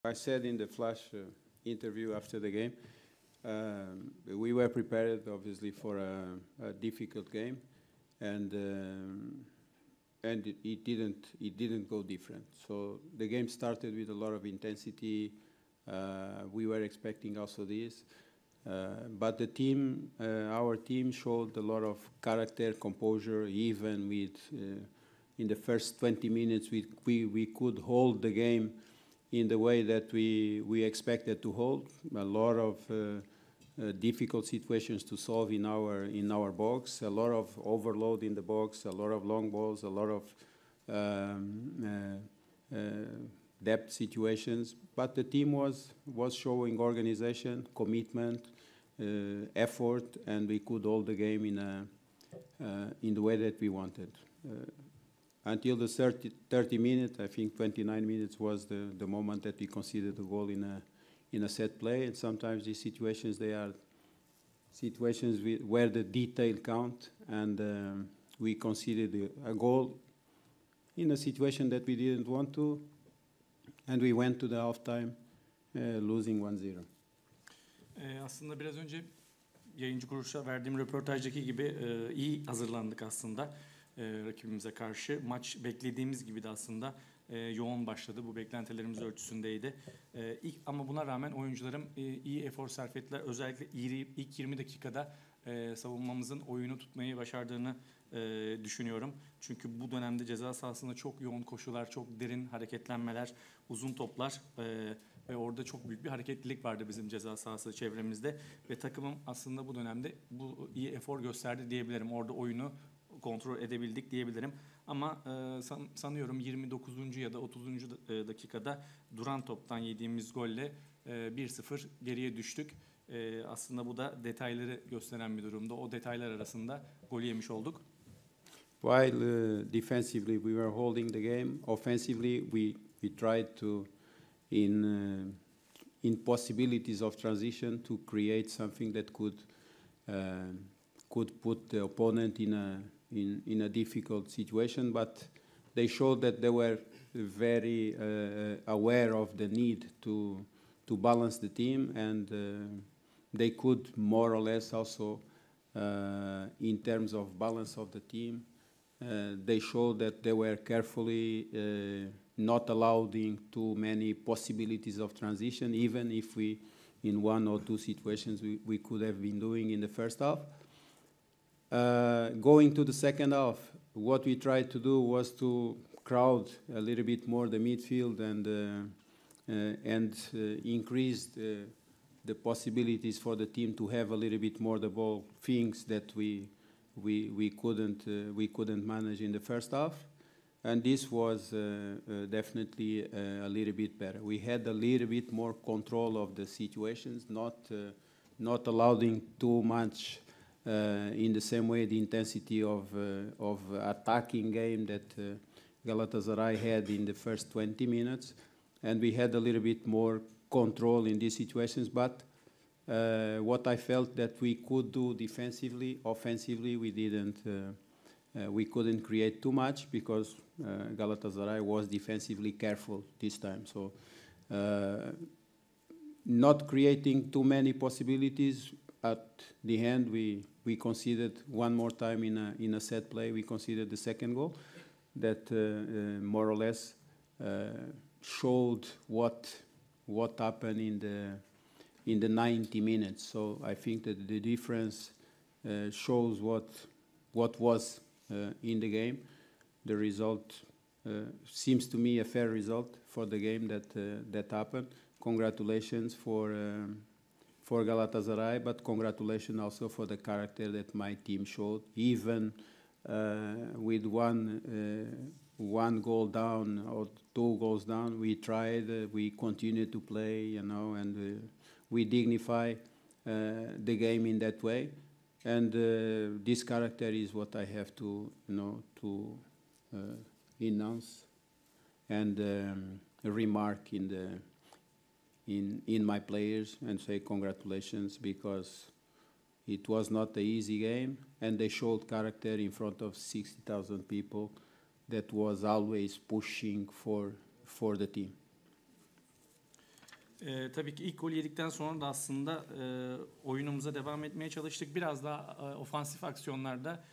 I said in the flash interview after the game, we were prepared, obviously, for a difficult game, and it didn't go different. So the game started with a lot of intensity. We were expecting also this, but the team, our team, showed a lot of character, composure. Even with in the first 20 minutes, we could hold the game in the way that we expected to hold. A lot of difficult situations to solve in our box, a lot of overload in the box, a lot of long balls, a lot of depth situations. But the team was showing organization, commitment, effort, and we could hold the game in the way that we wanted. Until the 30 minutes, I think 29 minutes was the moment that we conceded the goal in a set play. And sometimes these situations, they are situations where the detail count, and we conceded a goal in a situation that we didn't want to, and we went to the halftime losing 1-0. Aslında biraz önce yayıncı kuruluşa verdiğim röportajdaki gibi iyi hazırlandık aslında rakibimize karşı. Maç beklediğimiz gibi de aslında yoğun başladı. Bu beklentilerimiz ölçüsündeydi. Ama buna rağmen oyuncularım iyi efor sarf ettiler. Özellikle ilk 20 dakikada savunmamızın oyunu tutmayı başardığını düşünüyorum. Çünkü bu dönemde ceza sahasında çok yoğun koşular, çok derin hareketlenmeler, uzun toplar ve orada çok büyük bir hareketlilik vardı bizim ceza sahası çevremizde. Ve takımım aslında bu dönemde bu iyi efor gösterdi diyebilirim. Orada oyunu kontrol edebildik diyebilirim. Ama sanıyorum 29. ya da 30. dakikada duran toptan yediğimiz golle 1-0 geriye düştük. Aslında bu da detayları gösteren bir durumda. O detaylar arasında golü yemiş olduk. While defensively we were holding the game, offensively we tried to, in possibilities of transition, to create something that could put the opponent in a difficult situation. But they showed that they were very aware of the need to balance the team, and they could more or less also, in terms of balance of the team, they showed that they were carefully not allowing too many possibilities of transition, even if we, in one or two situations, we could have been doing in the first half. Going to the second half, what we tried to do was to crowd a little bit more the midfield and increase the possibilities for the team to have a little bit more the ball, things that we couldn't manage in the first half, and this was definitely a little bit better. We had a little bit more control of the situations, not allowing too much in the same way the intensity of attacking game that Galatasaray had in the first 20 minutes, and we had a little bit more control in these situations. But what I felt that we could do defensively, offensively, we couldn't create too much because Galatasaray was defensively careful this time. So not creating too many possibilities. At the end, we conceded one more time in a set play. We conceded the second goal that more or less showed what happened in the 90 minutes. So I think that the difference shows what was in the game. The result seems to me a fair result for the game that happened. Congratulations for Galatasaray, but congratulations also for the character that my team showed. Even with one goal down or two goals down, we tried, we continued to play, and we dignify the game in that way. And this character is what I have to announce and remark in my players and say congratulations, because it was not an easy game, and they showed character in front of 60,000 people that was always pushing for the team. Tabii ki ilk gol yedikten sonra da aslında oyunumuza devam etmeye çalıştık. Biraz daha ofansif aksiyonlarda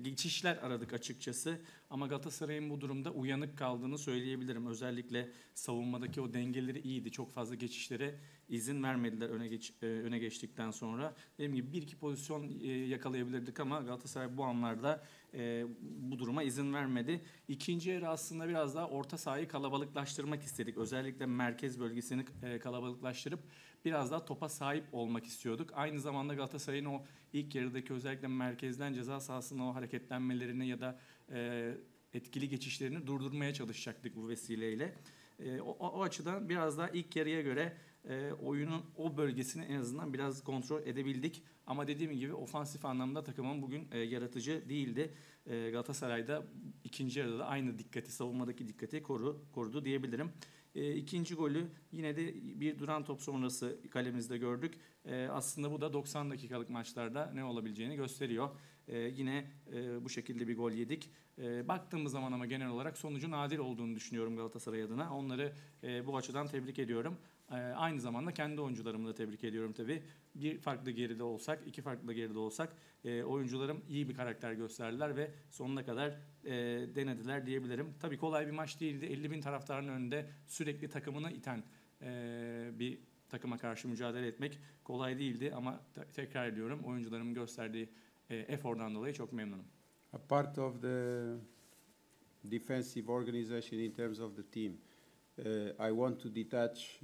geçişler aradık açıkçası. Ama Galatasaray'ın bu durumda uyanık kaldığını söyleyebilirim. Özellikle savunmadaki o dengeleri iyiydi. Çok fazla geçişlere izin vermediler öne geçtikten sonra. Dediğim gibi bir iki pozisyon yakalayabilirdik ama Galatasaray bu anlarda bu duruma izin vermedi. İkinci yarı aslında biraz daha orta sahayı kalabalıklaştırmak istedik. Özellikle merkez bölgesini kalabalıklaştırıp biraz daha topa sahip olmak istiyorduk. Aynı zamanda Galatasaray'ın o ilk yarıdaki özellikle merkezden ceza sahasına o hareketlenmelerini ya da etkili geçişlerini durdurmaya çalışacaktık bu vesileyle. O açıdan biraz daha ilk yarıya göre oyunun o bölgesini en azından biraz kontrol edebildik. Ama dediğim gibi ofansif anlamda takımın bugün yaratıcı değildi. Galatasaray'da ikinci yarıda da aynı dikkati, savunmadaki dikkati korudu diyebilirim. İkinci golü yine de bir duran top sonrası kalemizde gördük. Aslında bu da 90 dakikalık maçlarda ne olabileceğini gösteriyor. Yine bu şekilde bir gol yedik. Baktığımız zaman ama genel olarak sonucun adil olduğunu düşünüyorum Galatasaray adına. Onları bu açıdan tebrik ediyorum. Aynı zamanda kendi oyuncularımı da tebrik ediyorum tabii. Bir farklı geride olsak, iki farklı geride olsak oyuncularım iyi bir karakter gösterdiler ve sonuna kadar denediler diyebilirim. Tabii kolay bir maç değildi. 50.000 taraftarın önünde sürekli takımını iten bir takıma karşı mücadele etmek kolay değildi ama tekrar ediyorum oyuncularımın gösterdiği efordan dolayı çok memnunum. A part of the defensive organization in terms of the team, I want to detach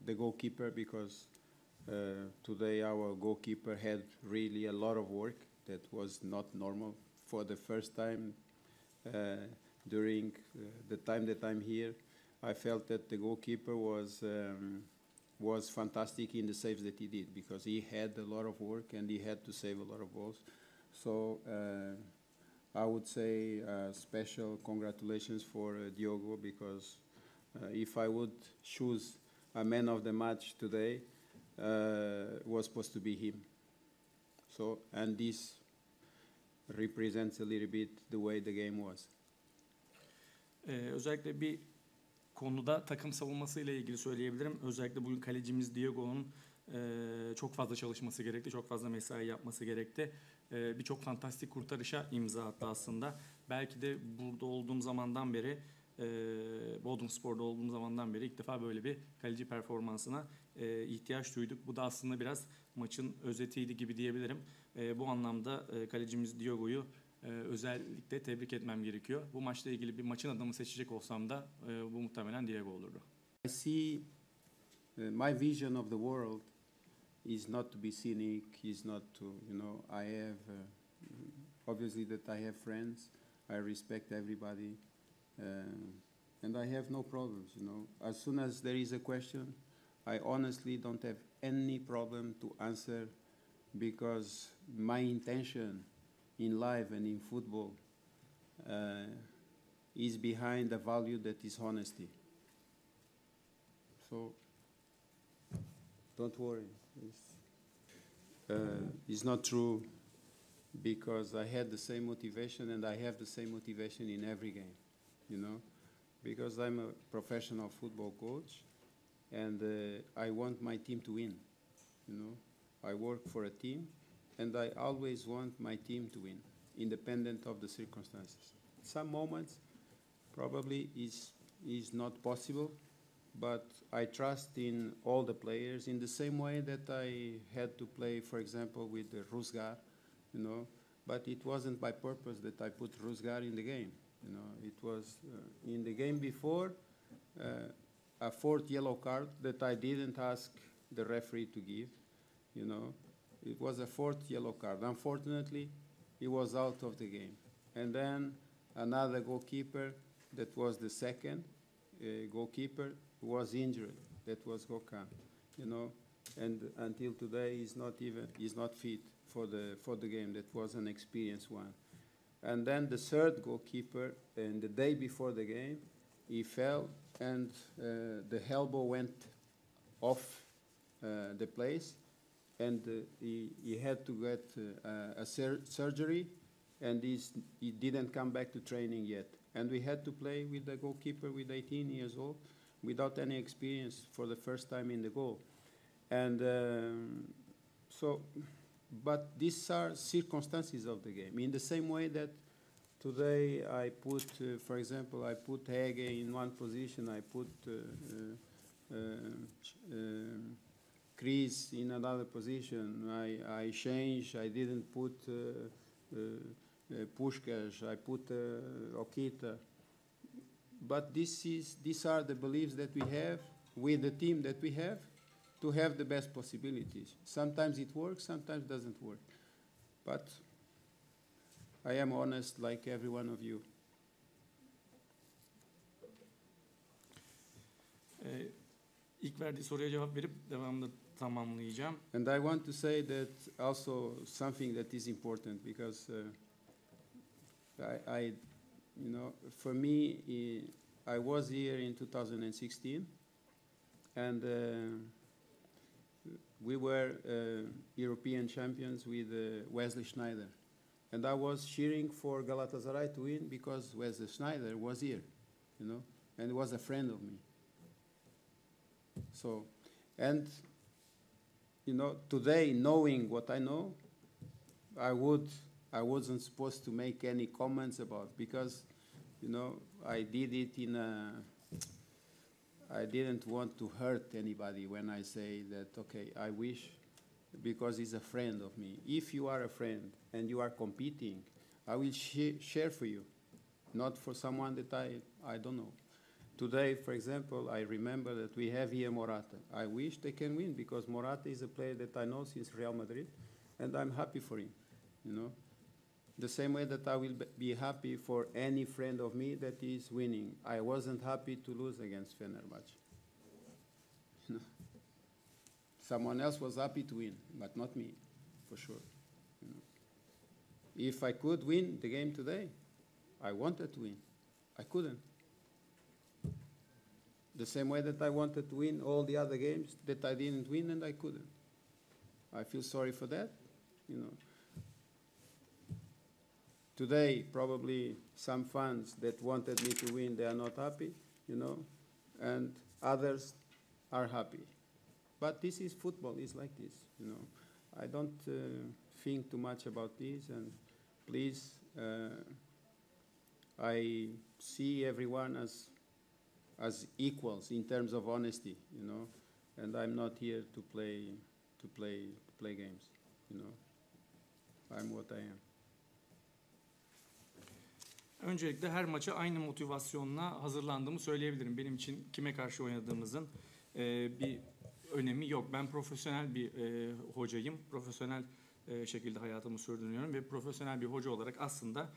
the goalkeeper because today our goalkeeper had really a lot of work that was not normal for the first time during the time that I'm here. I felt that the goalkeeper was fantastic in the saves that he did because he had a lot of work and he had to save a lot of balls. So I would say special congratulations for Diogo because if I would choose a man of the match today, was supposed to be him. So, and this represents a little bit the way the game was. Özellikle bir konuda takım savunması ile ilgili söyleyebilirim. Özellikle bugün kalecimiz Diogo'nun çok fazla çalışması gerekti, çok fazla mesai yapması gerekti. Birçok fantastik kurtarışa imza attı aslında. Belki de burada olduğum zamandan beri, Bodrumspor'da olduğum zamandan beri ilk defa böyle bir kaleci performansına ihtiyaç duyduk. Bu da aslında biraz maçın özetiydi gibi diyebilirim. Bu anlamda kalecimiz Diogo'yu özellikle tebrik etmem gerekiyor. Bu maçla ilgili bir maçın adamı seçecek olsam da bu muhtemelen Diego olurdu. I see my vision of the world is not to be cynic, is not to, I have, obviously that I have friends, I respect everybody, and I have no problems, As soon as there is a question, I honestly don't have any problem to answer because my intention in life and in football is behind a value that is honesty. So don't worry. It's not true because I had the same motivation and I have the same motivation in every game, because I'm a professional football coach and I want my team to win, I work for a team and I always want my team to win, independent of the circumstances. Some moments probably is not possible, but I trust in all the players in the same way that I had to play, for example, with Rusgar, but it wasn't by purpose that I put Rusgar in the game. It was in the game before a fourth yellow card that I didn't ask the referee to give, It was a fourth yellow card. Unfortunately, he was out of the game. And then another goalkeeper that was the second goalkeeper was injured. That was Gökhan, and until today he's not fit for the game. That was an experienced one. And then the third goalkeeper, and the day before the game, he fell and the elbow went off the place, and he had to get a surgery, and he didn't come back to training yet. And we had to play with the goalkeeper with 18 years old, without any experience for the first time in the goal. And so, but these are circumstances of the game. In the same way that today I put, for example, I put Hege in one position, I put Chris in another position, I changed, I didn't put Puskás, I put Okita. But these are the beliefs that we have with the team that we have to have the best possibilities. Sometimes it works, sometimes it doesn't work. But I am honest like every one of you. İlk verdiği soruya cevap verip devamında tamamlayacağım. And I want to say that also something that is important because you know, for me, I was here in 2016, and we were European champions with Wesley Sneijder. And I was cheering for Galatasaray to win because Wesley Sneijder was here, you know, and was a friend of me. So, and, you know, today, knowing what I know, I wasn't supposed to make any comments about, because, you know, I did it I didn't want to hurt anybody when I say that, okay, I wish, because he's a friend of me. If you are a friend and you are competing, I will share for you, not for someone that I don't know. Today, for example, I remember that we have here Morata. I wish they can win because Morata is a player that I know since Real Madrid, and I'm happy for him, you know. The same way that I will be happy for any friend of me that is winning. I wasn't happy to lose against Fenerbahce. You know? Someone else was happy to win, but not me, for sure. You know? If I could win the game today, I wanted to win. I couldn't. The same way that I wanted to win all the other games that I didn't win and I couldn't. I feel sorry for that, you know. Today, probably some fans that wanted me to win, they are not happy, you know, and others are happy. But this is football, it's like this, you know. I don't think too much about this, and please, I see everyone as equals in terms of honesty, you know, and I'm not here to play games, you know. I'm what I am. Öncelikle her maça aynı motivasyonla hazırlandığımı söyleyebilirim. Benim için kime karşı oynadığımızın bir önemi yok. Ben profesyonel bir hocayım. Profesyonel şekilde hayatımı sürdürüyorum ve profesyonel bir hoca olarak aslında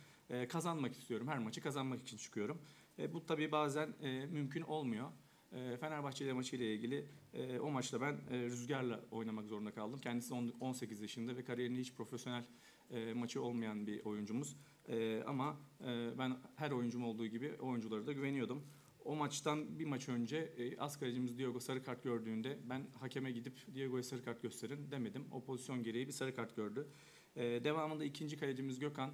kazanmak istiyorum. Her maçı kazanmak için çıkıyorum. Bu tabii bazen mümkün olmuyor. Fenerbahçe maçıyla ilgili o maçta ben Rüzgar'la oynamak zorunda kaldım. Kendisi 18 yaşında ve kariyerinde hiç profesyonel maçı olmayan bir oyuncumuz. Ama ben her oyuncum olduğu gibi oyunculara da güveniyordum. O maçtan bir maç önce as kalecimiz Diego sarı kart gördüğünde ben hakeme gidip Diego'ya sarı kart gösterin demedim. O pozisyon gereği bir sarı kart gördü. Devamında ikinci kalecimiz Gökhan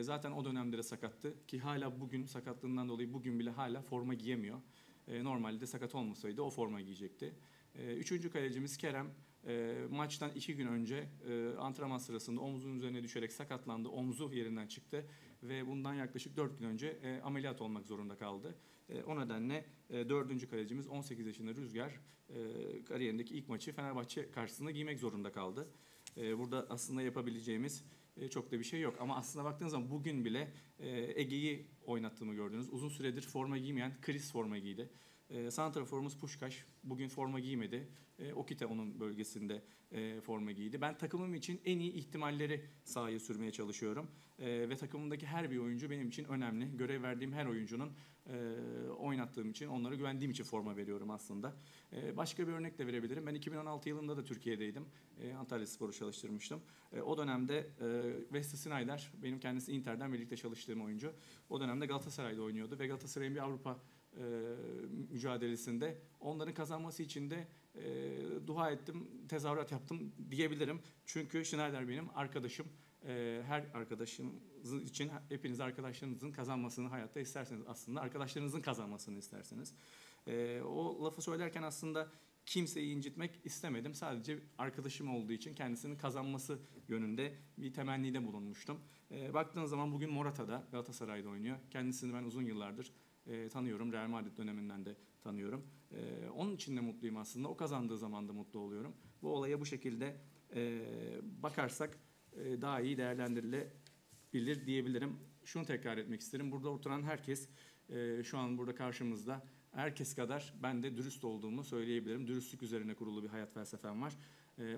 zaten o dönemde de sakattı ki hala bugün sakatlığından dolayı bugün bile hala forma giyemiyor. Normalde sakat olmasaydı o forma giyecekti. Üçüncü kalecimiz Kerem maçtan 2 gün önce antrenman sırasında omzunun üzerine düşerek sakatlandı. Omzu yerinden çıktı ve bundan yaklaşık 4 gün önce ameliyat olmak zorunda kaldı. O nedenle 4. kalecimiz 18 yaşında Rüzgar kariyerindeki ilk maçı Fenerbahçe karşısında giymek zorunda kaldı. Burada aslında yapabileceğimiz çok da bir şey yok. Ama aslında baktığınız zaman bugün bile Ege'yi oynattığımı gördünüz. Uzun süredir forma giymeyen Chris forma giydi. Santraforumuz Puskás bugün forma giymedi. Okita onun bölgesinde forma giydi. Ben takımım için en iyi ihtimalleri sahaya sürmeye çalışıyorum. Ve takımımdaki her bir oyuncu benim için önemli. Görev verdiğim her oyuncunun oynattığım için, onlara güvendiğim için forma veriyorum aslında. Başka bir örnek de verebilirim. Ben 2016 yılında da Türkiye'deydim. Antalyaspor'u çalıştırmıştım. O dönemde Wesley Sneijder, benim kendisi Inter'den birlikte çalıştığım oyuncu. O dönemde Galatasaray'da oynuyordu ve Galatasaray'ın bir Avrupa mücadelesinde onların kazanması için de dua ettim, tezahürat yaptım diyebilirim. Çünkü Sneijder benim arkadaşım. Her arkadaşınız için hepiniz arkadaşlarınızın kazanmasını hayatta isterseniz aslında arkadaşlarınızın kazanmasını isterseniz. O lafı söylerken aslında kimseyi incitmek istemedim. Sadece arkadaşım olduğu için kendisinin kazanması yönünde bir temennide bulunmuştum. Baktığın zaman bugün Morata'da, Galatasaray'da oynuyor. Kendisini ben uzun yıllardır tanıyorum. Real Madrid döneminden de tanıyorum. Onun için de mutluyum aslında. O kazandığı zaman da mutlu oluyorum. Bu olaya bu şekilde bakarsak daha iyi değerlendirilebilir diyebilirim. Şunu tekrar etmek isterim. Burada oturan herkes şu an burada karşımızda, herkes kadar ben de dürüst olduğumu söyleyebilirim. Dürüstlük üzerine kurulu bir hayat felsefem var.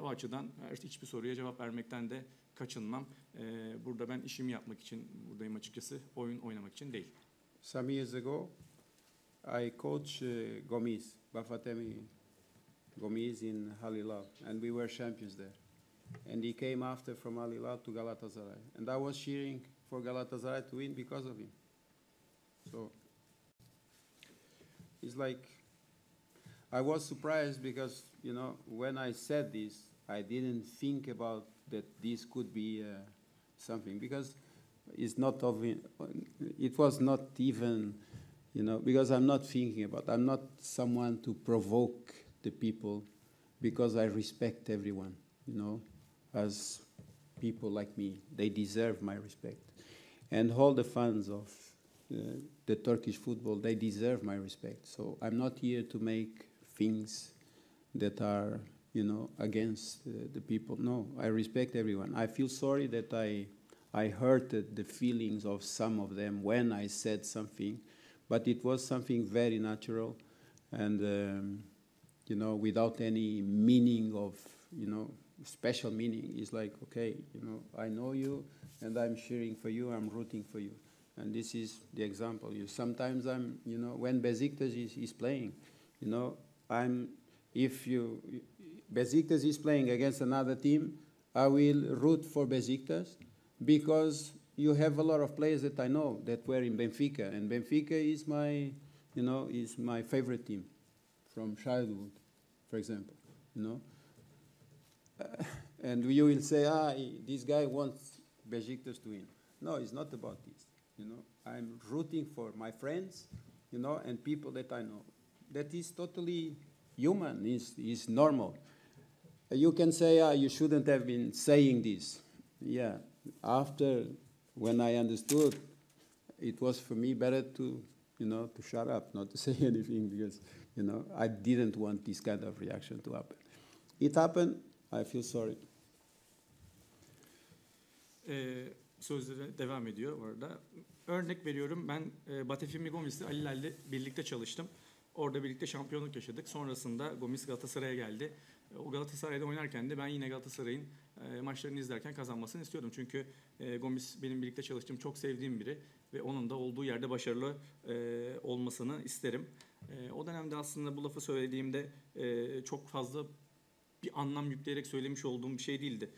O açıdan hiçbir soruya cevap vermekten de kaçınmam. Burada ben işimi yapmak için buradayım açıkçası. Oyun oynamak için değil. Some years ago, I coached Gomis, Bafatemi Gomis in Al Hilal, and we were champions there. And he came after from Al Hilal to Galatasaray. And I was cheering for Galatasaray to win because of him. So it's like, I was surprised because, you know, when I said this, I didn't think about that this could be something, because it's not of it was not even, you know, because I'm not thinking about, I'm not someone to provoke the people, because I respect everyone, you know, as people like me. They deserve my respect. And all the fans of the Turkish football, they deserve my respect. So I'm not here to make things that are, you know, against the people. No, I respect everyone. I feel sorry that I hurted the feelings of some of them when I said something, but it was something very natural and, you know, without any meaning of, you know, special meaning. It's like, okay, you know, I know you and I'm cheering for you, I'm rooting for you. And this is the example. Sometimes I'm, you know, when Besiktas is playing, you know, Besiktas is playing against another team, I will root for Besiktas because you have a lot of players that I know that were in Benfica, and Benfica is my, you know, is my favorite team from childhood, for example, you know. And you will say, this guy wants Besiktas to win. No, it's not about this. You know, I'm rooting for my friends, you know, and people that I know. That is totally human, is normal. You can say, you shouldn't have been saying this. Yeah, after, when I understood, it was for me better to, you know, to shut up, not to say anything, because, you know, I didn't want this kind of reaction to happen. It happened, I feel sorry. Sözleri devam ediyor orada. Örnek veriyorum, ben Batefimi Gomis'le Ali Hilal'le birlikte çalıştım. Orada birlikte şampiyonluk yaşadık. Sonrasında Gomis Galatasaray'a geldi. O Galatasaray'da oynarken de ben yine Galatasaray'ın maçlarını izlerken kazanmasını istiyordum. Çünkü Gomis benim birlikte çalıştığım, çok sevdiğim biri ve onun da olduğu yerde başarılı olmasını isterim. O dönemde aslında bu lafı söylediğimde çok fazla bir anlam yükleyerek söylemiş olduğum bir şey değildi.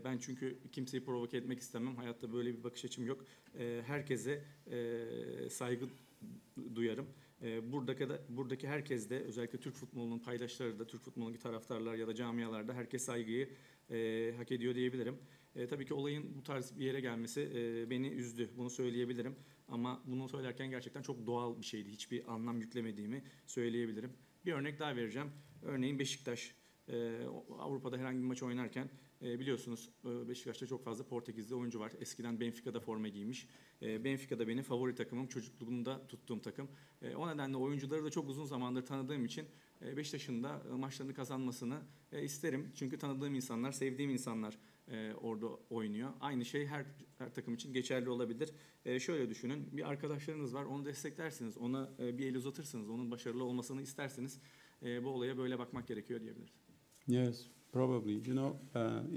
Ben çünkü kimseyi provoke etmek istemem. Hayatta böyle bir bakış açım yok. Herkese saygı duyarım. Buradaki herkes de, özellikle Türk futbolunun paydaşları da, Türk futbolundaki taraftarlar ya da camialarda herkes saygıyı hak ediyor diyebilirim. Tabii ki olayın bu tarz bir yere gelmesi beni üzdü. Bunu söyleyebilirim. Ama bunu söylerken gerçekten çok doğal bir şeydi. Hiçbir anlam yüklemediğimi söyleyebilirim. Bir örnek daha vereceğim. Örneğin Beşiktaş. Avrupa'da herhangi bir maç oynarken biliyorsunuz Beşiktaş'ta çok fazla Portekizli oyuncu var. Eskiden Benfica'da forma giymiş. Benfica'da benim favori takımım, çocukluğumda tuttuğum takım. O nedenle oyuncuları da çok uzun zamandır tanıdığım için Beşiktaş'ın da maçlarını kazanmasını isterim. Çünkü tanıdığım insanlar, sevdiğim insanlar orada oynuyor. Aynı şey her takım için geçerli olabilir. Şöyle düşünün, bir arkadaşlarınız var, onu desteklersiniz, ona bir el uzatırsınız, onun başarılı olmasını istersiniz. Bu olaya böyle bakmak gerekiyor diyebiliriz. Yes, probably. You know,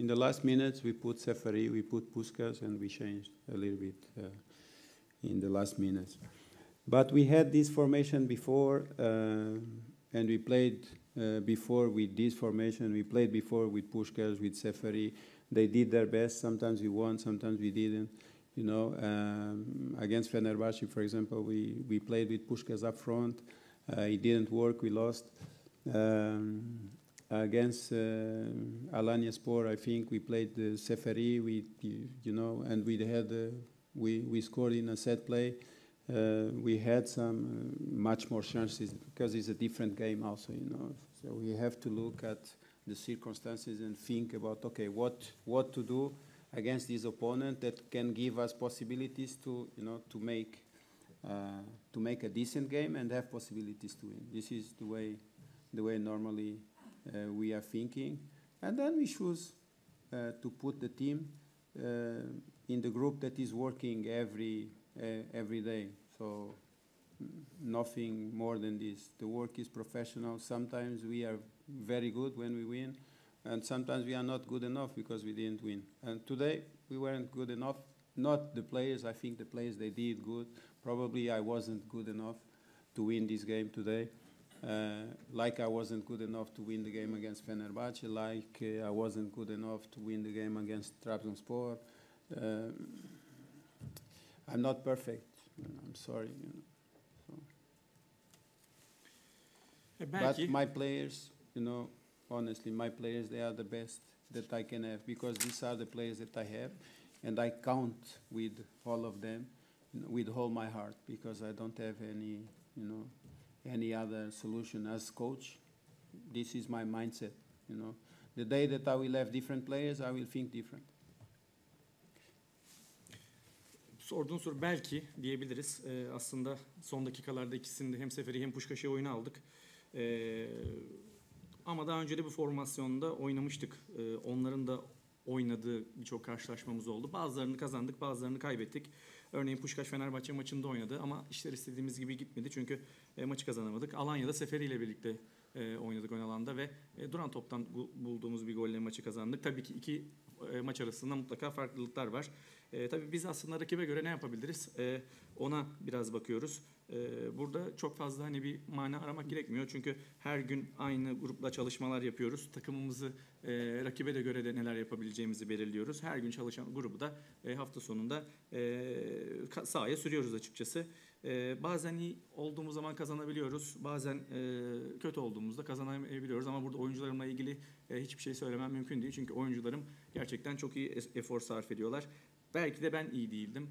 in the last minutes we put Seferi, we put Puskas, and we changed a little bit in the last minutes. But we had this formation before, and we played before with this formation. We played before with Puskas, with Seferi. They did their best. Sometimes we won, sometimes we didn't. You know, against Fenerbahce, for example, we played with Puskas up front. It didn't work. We lost. Against Alanyaspor, I think we played Seferi. You know, and we scored in a set play. we had some much more chances because it's a different game also, you know. So we have to look at the circumstances and think about, okay, what to do against this opponent that can give us possibilities to, you know, to make a decent game and have possibilities to win. This is the way normally we are thinking, and then we choose to put the team in the group that is working every day. So nothing more than this. The work is professional. Sometimes we are very good when we win, and sometimes we are not good enough because we didn't win. And today we weren't good enough. Not the players. I think the players, they did good. Probably I wasn't good enough to win this game today. Like I wasn't good enough to win the game against Fenerbahce. Like I wasn't good enough to win the game against Trabzonspor. I'm not perfect. I'm sorry. You know. So. But my players, you know, honestly, my players, they are the best that I can have because these are the players that I have, and I count with all of them, you know, with all my heart, because I don't have any, you know, any other solution as coach. This is my mindset, you know. The day that I will have different players, I will think different. Sorduğun soru belki diyebiliriz. Aslında son dakikalarda ikisinde hem Seferi hem Puşkaş'ı oyuna aldık. Ama daha önce de bu formasyonda oynamıştık. Onların da oynadığı birçok karşılaşmamız oldu. Bazılarını kazandık, bazılarını kaybettik. Örneğin Puşkaş Fenerbahçe maçında oynadı ama işler istediğimiz gibi gitmedi çünkü maçı kazanamadık. Alanya'da Seferi ile birlikte oynadık ön alanda ve duran toptan bulduğumuz bir golle maçı kazandık. Tabii ki iki maç arasında mutlaka farklılıklar var. Tabii biz aslında rakibe göre ne yapabiliriz? Ona biraz bakıyoruz. Burada çok fazla hani bir mana aramak gerekmiyor. Çünkü her gün aynı grupla çalışmalar yapıyoruz. Takımımızı rakibe de göre de neler yapabileceğimizi belirliyoruz. Her gün çalışan grubu da hafta sonunda sahaya sürüyoruz açıkçası. Bazen iyi olduğumuz zaman kazanabiliyoruz. Bazen kötü olduğumuzda kazanamayabiliyoruz. Ama burada oyuncularımla ilgili hiçbir şey söylemem mümkün değil. Çünkü oyuncularım gerçekten çok iyi efor sarf ediyorlar. Belki de ben iyi değildim.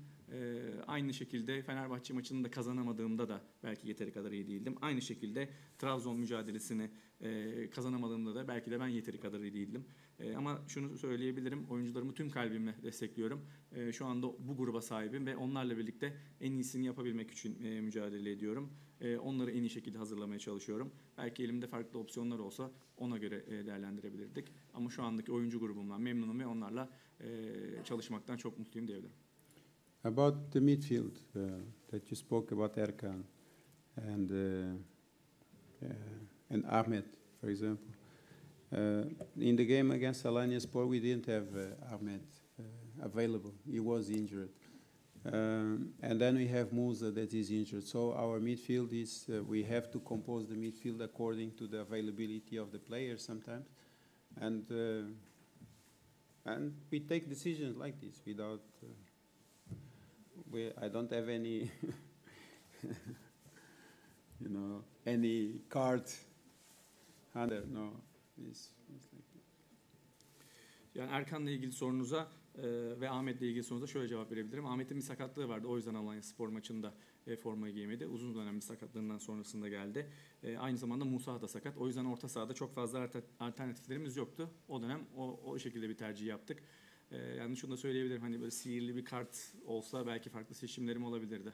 Aynı şekilde Fenerbahçe maçını da kazanamadığımda da belki yeteri kadar iyi değildim. Aynı şekilde Trabzon mücadelesini kazanamadığımda da belki de ben yeteri kadar iyi değildim. Ama şunu söyleyebilirim, oyuncularımı tüm kalbimle destekliyorum. Şu anda bu gruba sahibim ve onlarla birlikte en iyisini yapabilmek için mücadele ediyorum. Onları en iyi şekilde hazırlamaya çalışıyorum. Belki elimde farklı opsiyonlar olsa ona göre değerlendirebilirdik. Ama şu andaki oyuncu grubumdan memnunum ve onlarla çalışmaktan çok mutluyum diyebilirim. About the midfield that you spoke about, Erkan and Ahmed, for example. In the game against Alanyaspor, we didn't have Ahmed available. He was injured. And then we have Musa that is injured. So our midfield is, we have to compose the midfield according to the availability of the players sometimes. And we take decisions like this without... I don't have any, you know, any card under. No, it's like that. Yani Erkan'la ilgili sorunuza ve Ahmet'le ilgili sorunuza şöyle cevap verebilirim. Ahmet'in bir sakatlığı vardı. O yüzden Alanyaspor maçında formayı giymedi. Uzun dönem bir sakatlığından sonrasında geldi. Aynı zamanda Musa da sakat. O yüzden orta sahada çok fazla alternatiflerimiz yoktu. O dönem o şekilde bir tercih yaptık. Yani şunu da söyleyebilirim, hani böyle sihirli bir kart olsa belki farklı seçimlerim olabilirdi.